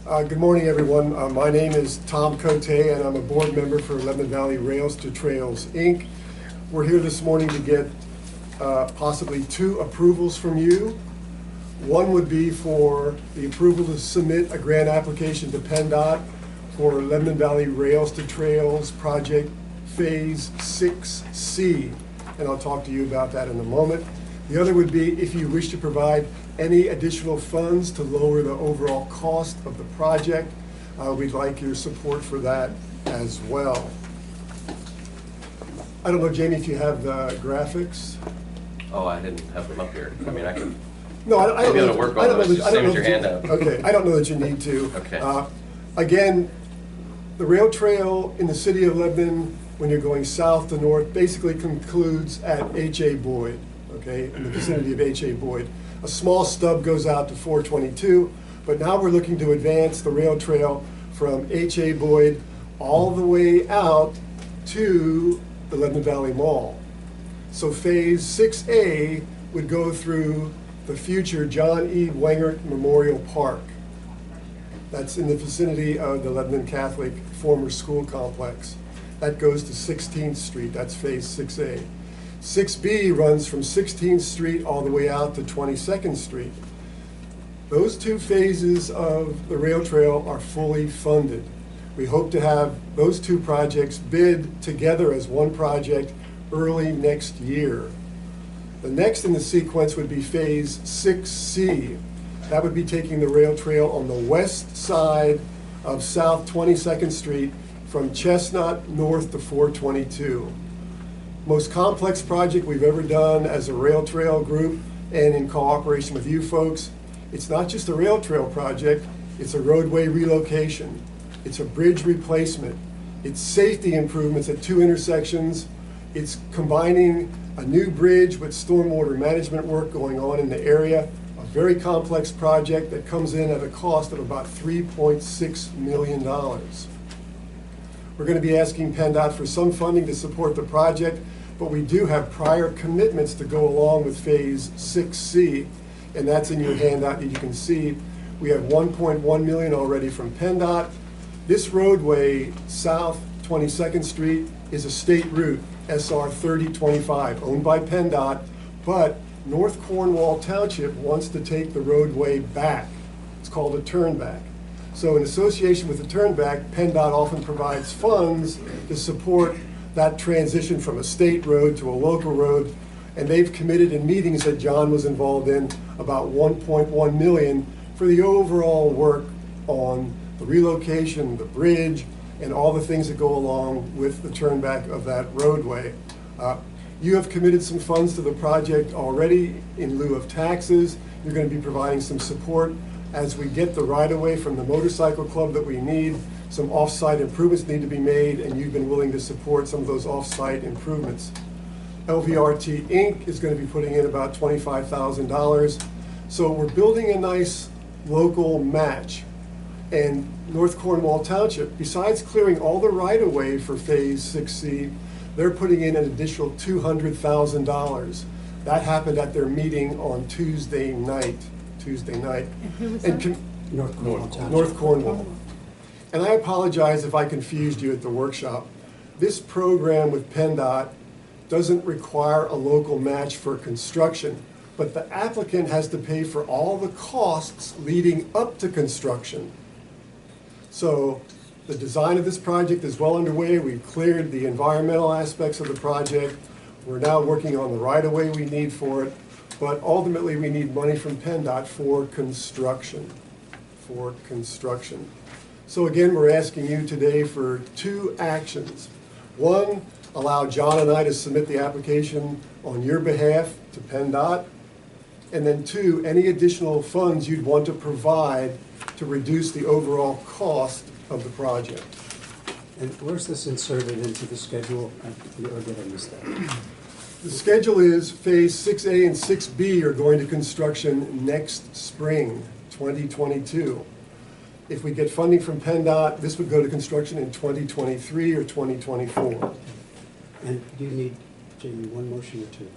Good morning, everyone. My name is Tom Kotay, and I'm a board member for Lebanon Valley Rails to Trails, Inc. We're here this morning to get possibly two approvals from you. One would be for the approval to submit a grant application to PennDOT for Lebanon Valley Rails to Trails Project Phase 6C, and I'll talk to you about that in a moment. The other would be if you wish to provide any additional funds to lower the overall cost of the project. We'd like your support for that as well. I don't know, Jamie, if you have the graphics. Oh, I didn't have them up here. I mean, I can. No, I don't be able know. to work on those. Same as your handout. Okay, I don't know that you need to. Okay. Again, the rail trail in the city of Lebanon, when you're going south to north, basically concludes at H.A. Boyd, okay, in the vicinity of H.A. Boyd. A small stub goes out to 422, but now we're looking to advance the rail trail from H.A. Boyd all the way out to the Lebanon Valley Mall. So phase 6A would go through the future John E. Wengert Memorial Park. That's in the vicinity of the Lebanon Catholic former school complex. That goes to 16th Street, that's phase 6A. 6B runs from 16th Street all the way out to 22nd Street. Those two phases of the rail trail are fully funded. We hope to have those two projects bid together as one project early next year. The next in the sequence would be phase 6C. That would be taking the rail trail on the west side of South 22nd Street from Chestnut north to 422. Most complex project we've ever done as a rail trail group and in cooperation with you folks. It's not just a rail trail project, it's a roadway relocation. It's a bridge replacement. It's safety improvements at two intersections. It's combining a new bridge with stormwater management work going on in the area. A very complex project that comes in at a cost of about $3.6 million. We're going to be asking PennDOT for some funding to support the project, but we do have prior commitments to go along with phase 6C, and that's in your handout that you can see. We have $1.1 million already from PennDOT. This roadway, South 22nd Street, is a state route, SR 3025, owned by PennDOT, but North Cornwall Township wants to take the roadway back. It's called a turnback. So in association with the turnback, PennDOT often provides funds to support that transition from a state road to a local road, and they've committed in meetings that John was involved in about $1.1 million for the overall work on the relocation, the bridge, and all the things that go along with the turnback of that roadway. You have committed some funds to the project already in lieu of taxes. You're going to be providing some support as we get the right-of-way from the motorcycle club that we need. Some off-site improvements need to be made, and you've been willing to support some of those off-site improvements. LVRT Inc. is going to be putting in about $25,000. So we're building a nice local match. And North Cornwall Township, besides clearing all the right-of-way for phase 6C, they're putting in an additional $200,000. That happened at their meeting on Tuesday night. And who was that? North Cornwall Township. North Cornwall. And I apologize if I confused you at the workshop. This program with PennDOT doesn't require a local match for construction, but the applicant has to pay for all the costs leading up to construction. So the design of this project is well underway. We've cleared the environmental aspects of the project. We're now working on the right-of-way we need for it. But ultimately, we need money from PennDOT for construction. So again, we're asking you today for two actions. One, allow John and I to submit the application on your behalf to PennDOT. And then two, any additional funds you'd want to provide to reduce the overall cost of the project. And where's this inserted into the schedule? Or did I miss that? The schedule is phase 6A and 6B are going to construction next spring, 2022. If we get funding from PennDOT, this would go to construction in 2023 or 2024. And do you need, Jamie, one motion or two?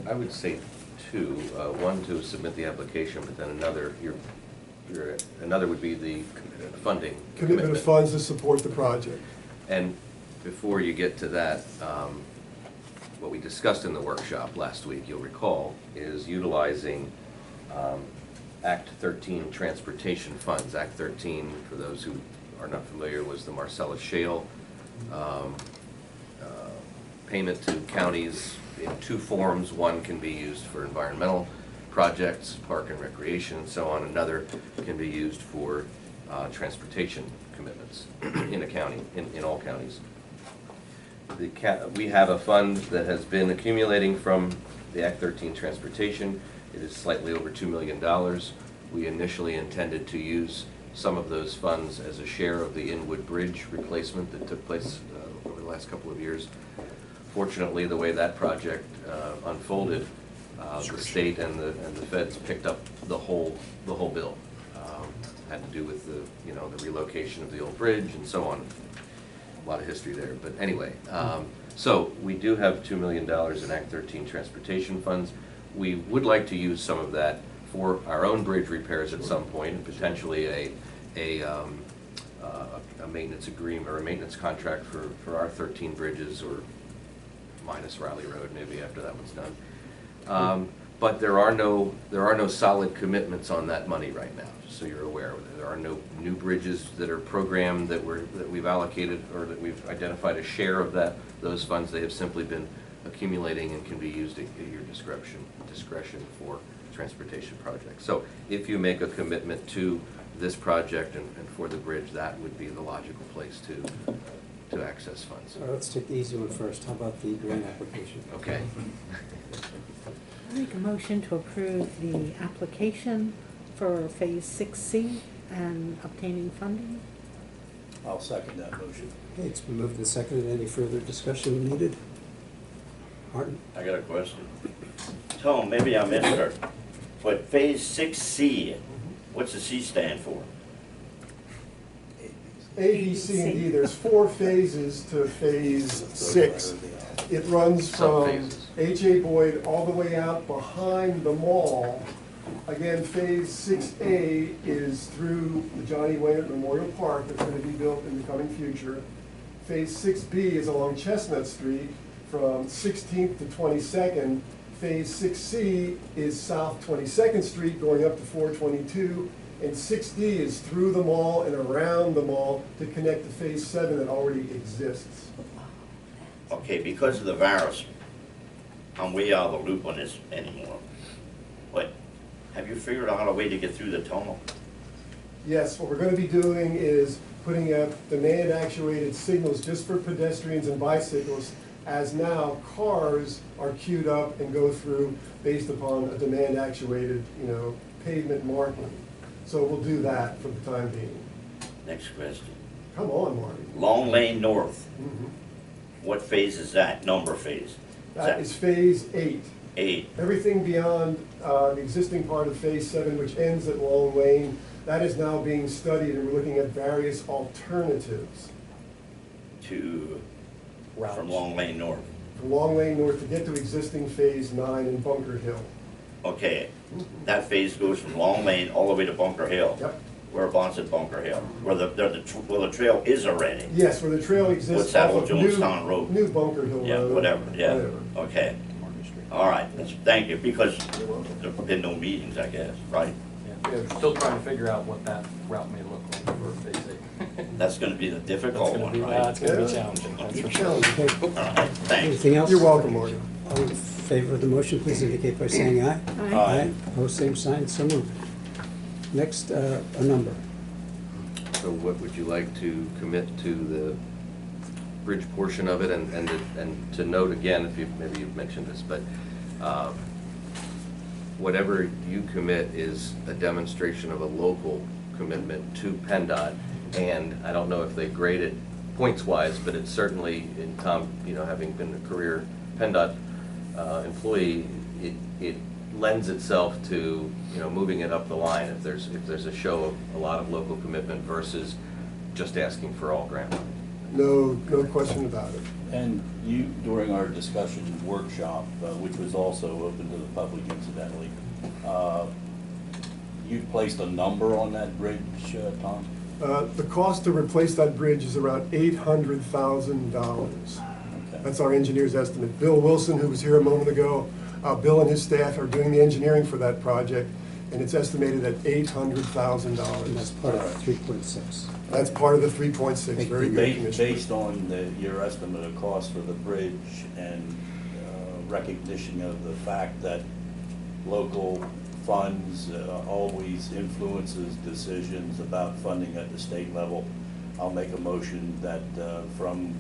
I would say two. One to submit the application, but then another, you're another would be the funding. Commitment of funds to support the project. And before you get to that, what we discussed in the workshop last week, you'll recall, is utilizing Act 13 transportation funds. Act 13, for those who are not familiar, was the Marcellus Shale payment to counties in two forms. One can be used for environmental projects, park and recreation, and so on. Another can be used for transportation commitments in a county, in all counties. We have a fund that has been accumulating from the Act 13 transportation. It is slightly over $2 million. We initially intended to use some of those funds as a share of the Inwood Bridge replacement that took place over the last couple of years. Fortunately, the way that project unfolded, the state and the feds picked up the whole bill. Had to do with the relocation of the old bridge and so on. A lot of history there, but anyway. So we do have $2 million in Act 13 transportation funds. We would like to use some of that for our own bridge repairs at some point, and potentially a maintenance agreement or a maintenance contract for our 13 bridges, or minus Riley Road maybe after that one's done. But there are no solid commitments on that money right now, so you're aware. There are no new bridges that are programmed that we've allocated or that we've identified a share of those funds. They have simply been accumulating and can be used at your discretion for transportation projects. So if you make a commitment to this project and for the bridge, that would be the logical place to access funds. All right, let's take the easy one first. How about the grant application? Okay. I make a motion to approve the application for Phase 6C and obtaining funding. I'll second that motion. Okay, it's been moved and seconded. Any further discussion needed? Martin? I got a question. Tom, maybe I missed her, but Phase 6C, what's the C stand for? A, B, C, and D, there's 4 phases to Phase 6. It runs from Sub-phases. H.A. Boyd all the way out behind the mall. Again, Phase 6A is through the Johnny Wayne Memorial Park that's going to be built in the coming future. Phase 6B is along Chestnut Street from 16th to 22nd. Phase 6C is South 22nd Street going up to 422. And 6D is through the mall and around the mall to connect to Phase 7 that already exists. Okay, because of the virus, I'm way out of the loop on this anymore. But have you figured out a way to get through the tunnel? Yes, what we're going to be doing is putting up demand-actuated signals just for pedestrians and bicyclists, as now cars are queued up and go through based upon a demand-actuated, pavement marking. So we'll do that for the time being. Next question. Come on, Marty. Long Lane North, Mhm. what phase is that? Number phase? That is Phase 8. 8. Everything beyond the existing part of Phase 7, which ends at Long Lane, that is now being studied, and we're looking at various alternatives. From Long Lane North. From Long Lane North to get to existing Phase 9 in Bunker Hill. Okay, that phase goes from Long Lane all the way to Bunker Hill. Yep. Whereabouts at Bunker Hill? Where the trail is already? Yes, where the trail exists. What's that, off old of Jonestown Road? New Bunker Hill Yeah, Road. whatever, yeah, Whatever. okay. All right, thank you, because there've been no meetings, I guess, right? Yeah, we're still trying to figure out what that route may look like for Phase 8. That's gonna be the difficult one, right? It's gonna be Yeah. challenging, that's for sure. Challenging. Okay, All right, thanks. anything else? You're welcome, Marty. All in favor of the motion, please indicate by saying aye. Aye. Opposed, same sign, so moved. Next, a number. So what would you like to commit to the bridge portion of it? And to note again, if maybe you've mentioned this, but whatever you commit is a demonstration of a local commitment to PennDOT. And I don't know if they grade it points-wise, but it's certainly, in Tom, having been a career PennDOT employee, it lends itself to moving it up the line if there's a show of a lot of local commitment versus just asking for all grant money. No question about it. And you, during our discussion workshop, which was also open to the public incidentally, you've placed a number on that bridge, Tom? The cost to replace that bridge is around $800,000. Okay. That's our engineer's estimate. Bill Wilson, who was here a moment ago, Bill and his staff are doing the engineering for that project, and it's estimated at And that's $800,000. part of 3.6. That's part of the 3.6, very good, Commissioner. Based on your estimate of cost for the bridge and recognition of the fact that local funds always influences decisions about funding at the state level, I'll make a motion that from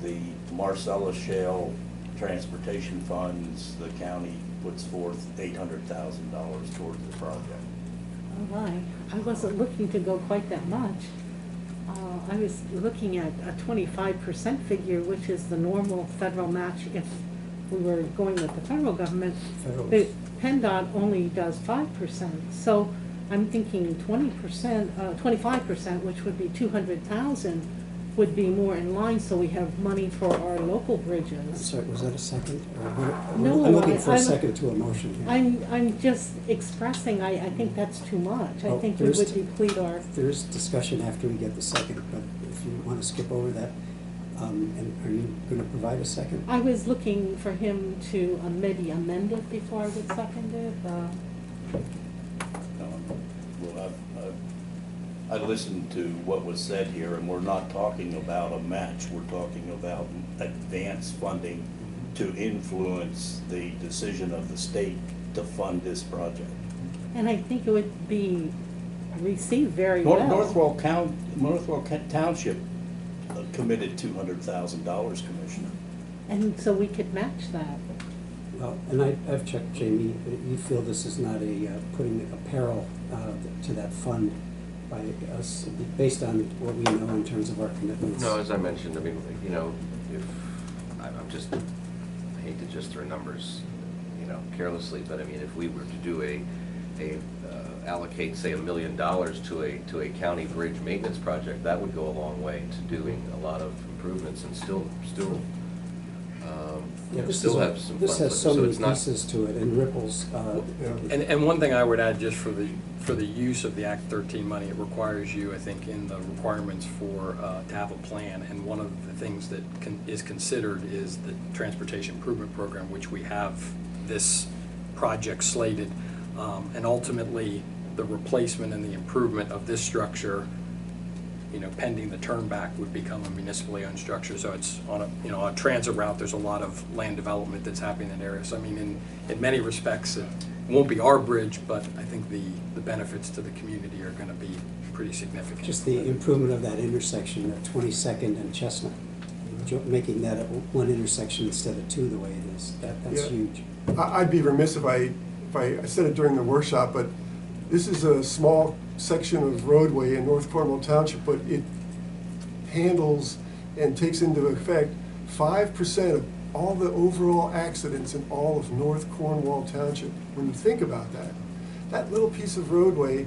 the Marcellus Shale transportation funds, the county puts forth $800,000 towards the project. All right, I wasn't looking to go quite that much. I was looking at a 25% figure, which is the normal federal match if we were going with the federal government. Federal. The PennDOT only does 5%, so I'm thinking 25%, which would be 200,000, would be more in line, so we have money for our local I'm bridges. sorry, was that a second? Or what- No, I'm looking for a I'm- second to a motion here. I'm just expressing, I think that's too much. I Well, think we there's would t- deplete our, There's discussion after we get the second, but if you want to skip over that, and are you going to provide a second? I was looking for him to maybe amend it before I would second it. Well, I listened to what was said here, and we're not talking about a match. We're talking about advance funding to influence the decision of the state to fund this project. And I think it would be received very well. Northwell Township committed $200,000, Commissioner. And so we could match that. Well, and I've checked, Jamie, you feel this is not a putting a peril to that fund by us, based on what we know in terms of our commitments? No, as I mentioned, I mean, you know, if, I hate to just throw numbers, you know, carelessly, but I mean, if we were to do allocate, say, $1 million to a county bridge maintenance project, that would go a long way to doing a lot of improvements and still Yeah, this still is- have some This fun has with it. so many it's not- pieces to it and ripples. Yeah. And one thing I would add, just for the use of the Act 13 money, it requires you, I think, in the requirements for, to have a plan. And one of the things that is considered is the Transportation Improvement Program, which we have this project slated. And ultimately, the replacement and the improvement of this structure, you know, pending the turn back, would become a municipally owned structure. So it's on a, you know, a transit route, there's a lot of land development that's happening in that area. So I mean, in many respects, it won't be our bridge, but I think the benefits to the community are gonna be pretty significant. Just the improvement of that intersection at 22nd and Chestnut, making that one intersection instead of two the way it is, that's Yeah. huge. I'd be remiss if I said it during the workshop, but this is a small section of roadway in North Cornwall Township, but it handles and takes into effect 5% of all the overall accidents in all of North Cornwall Township. When you think about that, that little piece of roadway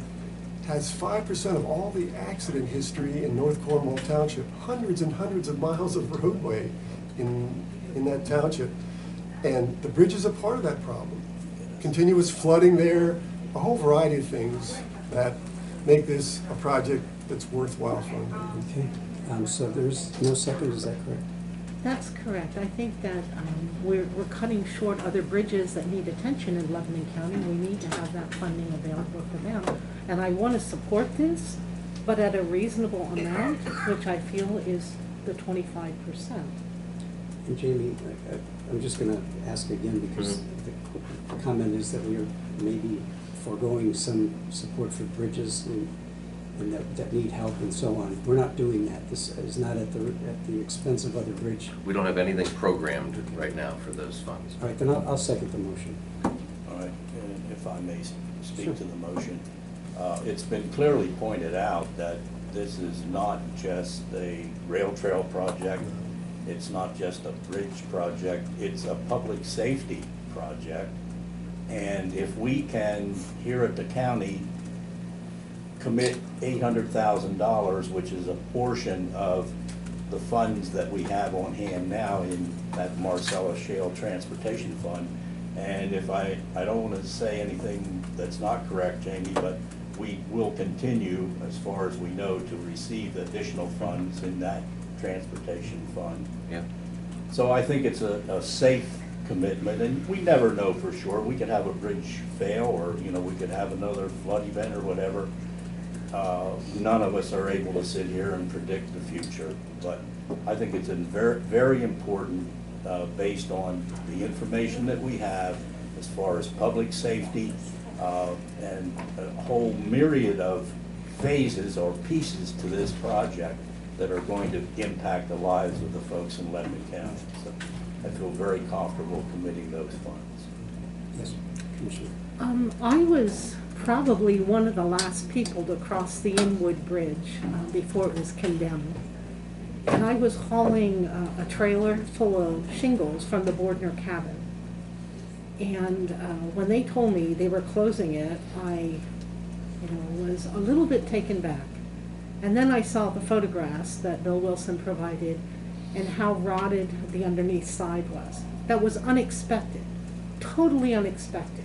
has 5% of all the accident history in North Cornwall Township, hundreds and hundreds of miles of roadway in that township. And the bridge is a part of that problem. Continuous flooding there, a whole variety of things that make this a project that's worthwhile funding. Okay, so there's no second, is that correct? That's correct. I think that we're cutting short other bridges that need attention in Lebanon County. We need to have that funding available for them. And I want to support this, but at a reasonable amount, which I feel is the 25%. And Jamie, I'm just going to ask again, because the comment is that we are maybe foregoing some support for bridges and that need help and so on. We're not doing that. This is not at the expense of other bridge. We don't have anything programmed right now for those funds. All right, then I'll second the motion. All right, and if I may speak Sure. to the motion. It's been clearly pointed out that this is not just a rail trail project. It's not just a bridge project. It's a public safety project. And if we can, here at the county, commit $800,000, which is a portion of the funds that we have on hand now in that Marcellus Shale Transportation Fund. And if I don't want to say anything that's not correct, Jamie, but continue, as far as we know, to receive additional funds in that transportation fund. Yeah. So I think it's a safe commitment, and we never know for sure. We could have a bridge fail, or, you know, we could have another flood event or whatever. None of us are able to sit here and predict the future, but I think it's very, very important, based on the information that we have as far as public safety, and a whole myriad of phases or pieces to this project that are going to impact the lives of the folks in Lebanon County. So I feel very comfortable committing those funds. Yes, Commissioner. I was probably one of the last people to cross the Inwood Bridge before it was condemned. And I was hauling a trailer full of shingles from the Bordner cabin. And when they told me they were closing it, I was a little bit taken back. And then I saw the photographs that Bill Wilson provided and how rotted the underneath side was. That was unexpected, totally unexpected.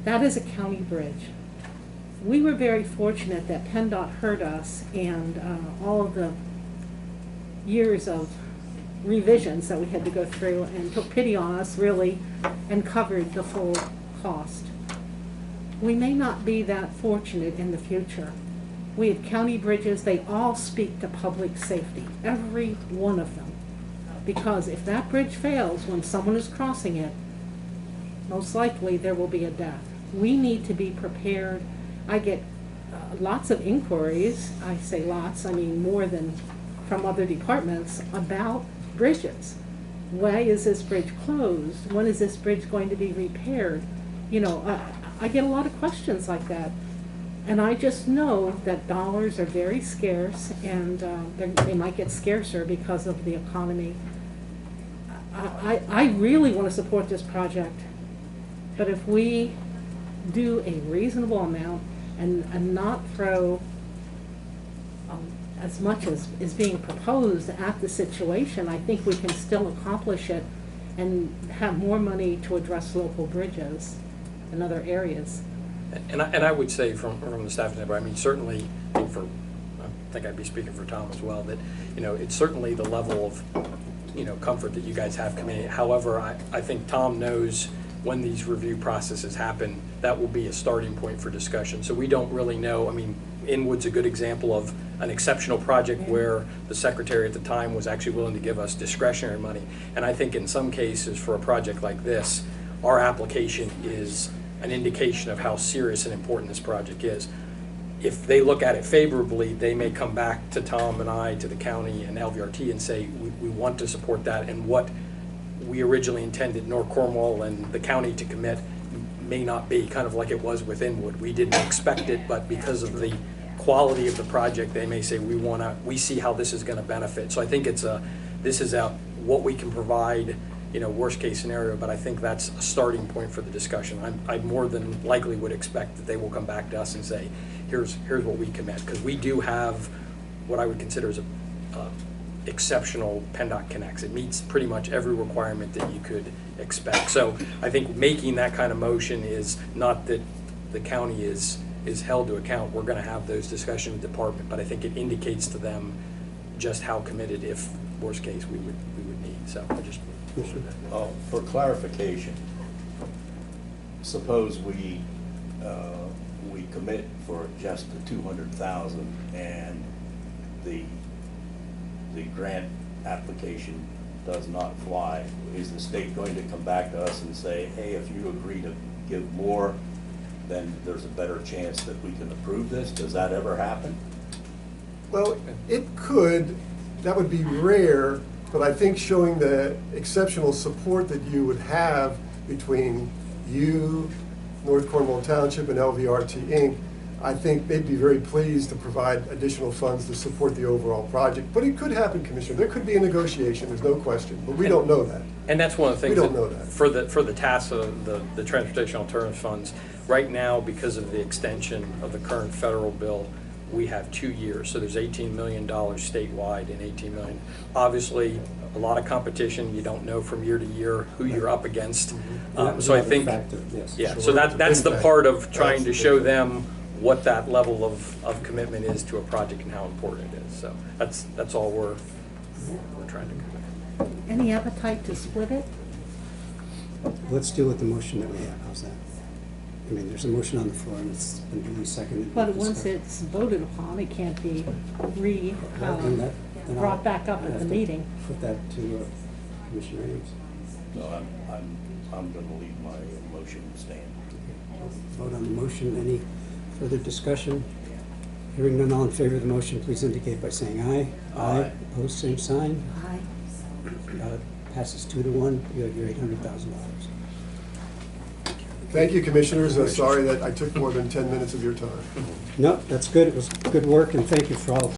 That is a county bridge. We were very fortunate that PennDOT heard us, and all of the years of revisions that we had to go through, and took pity on us, really, and covered the full cost. We may not be that fortunate in the future. We have county bridges, they all speak to public safety, every one of them. Because if that bridge fails when someone is crossing it, most likely there will be a death. We need to be prepared. I get lots of inquiries, I say lots, I mean more than from other departments, about bridges. Why is this bridge closed? When is this bridge going to be repaired? You know, I get a lot of questions like that. And I just know that dollars are very scarce, and they might get scarcer because of the economy. I really want to support this project, but if we do a reasonable amount and not throw as much as is being proposed at the situation, I think we can still accomplish it and have more money to address local bridges in other areas. And I would say from the staff standpoint, I mean, certainly, I think I'd be speaking for Tom as well, that, you know, it's certainly the level of, you know, comfort that you guys have coming in. However, I think Tom knows when these review processes happen, that will be a starting point for discussion. So we don't really know. I mean, Inwood's a good example of an exceptional project where the secretary at the time was actually willing to give us discretionary money. And I think in some cases for a project like this, our application is an indication of how serious and important this project is. If they look at it favorably, they may come back to Tom and I, to the county and LVRT, and say, we want to support that, and what we originally intended North Cornwall and the county to commit may not be, kind of like it was with Inwood. We didn't expect it, but because of the quality of the project, they may say, we see how this is going to benefit. So I think this is what we can provide, you know, worst case scenario, but I think that's a starting point for the discussion. I more than likely would expect that they will come back to us and say, here's what we commit, because we do have what I would consider as a exceptional PennDOT connects. It meets pretty much every requirement that you could expect. So I think making that kind of motion is not that the county is held to account. We're going to have those discussions with the department, but I think it indicates to them just how committed, if worst case, we would need. So I just. For clarification, suppose we commit for just the 200,000 and the grant application does not fly. Is the state going to come back to us and say, hey, if you agree to give more, then there's a better chance that we can approve this? Does that ever happen? Well, it could. That would be rare. But I think showing the exceptional support that you would have between you, North Cornwall Township, and LVRT Inc., I think they'd be very pleased to provide additional funds to support the overall project. But it could happen, Commissioner. There could be a negotiation, there's no question, but we don't know that. And that's one of the things We don't know that. for the task of the Transportation Alternatives Funds, right now, because of the extension of the current federal bill, we have 2 years. So there's $18 million statewide and $18 million. Obviously, a lot of competition. You don't know from year to year who you're up against. So I think, yes. yeah. Sure. So that's the part of trying to show them what that level of commitment is to a project and how important it is. So that's all we're trying to commit. Any appetite to split it? Let's deal with the motion that we have, how's that? I mean, there's a motion on the floor and it's been duly seconded. But once it's voted upon, it can't be Then brought back up I'll at the have to meeting. Put that to Commissioner Ames. So I'm gonna leave my motion stand. Vote on the motion. Any further discussion? Hearing none, all in favor of the motion, please indicate by saying aye. Aye. Opposed, same sign. Aye. Passes 2-1. You have your $800,000. Thank you, Commissioners. Sorry that I took more than 10 minutes of your time. No, that's good. It was good work, and thank you for all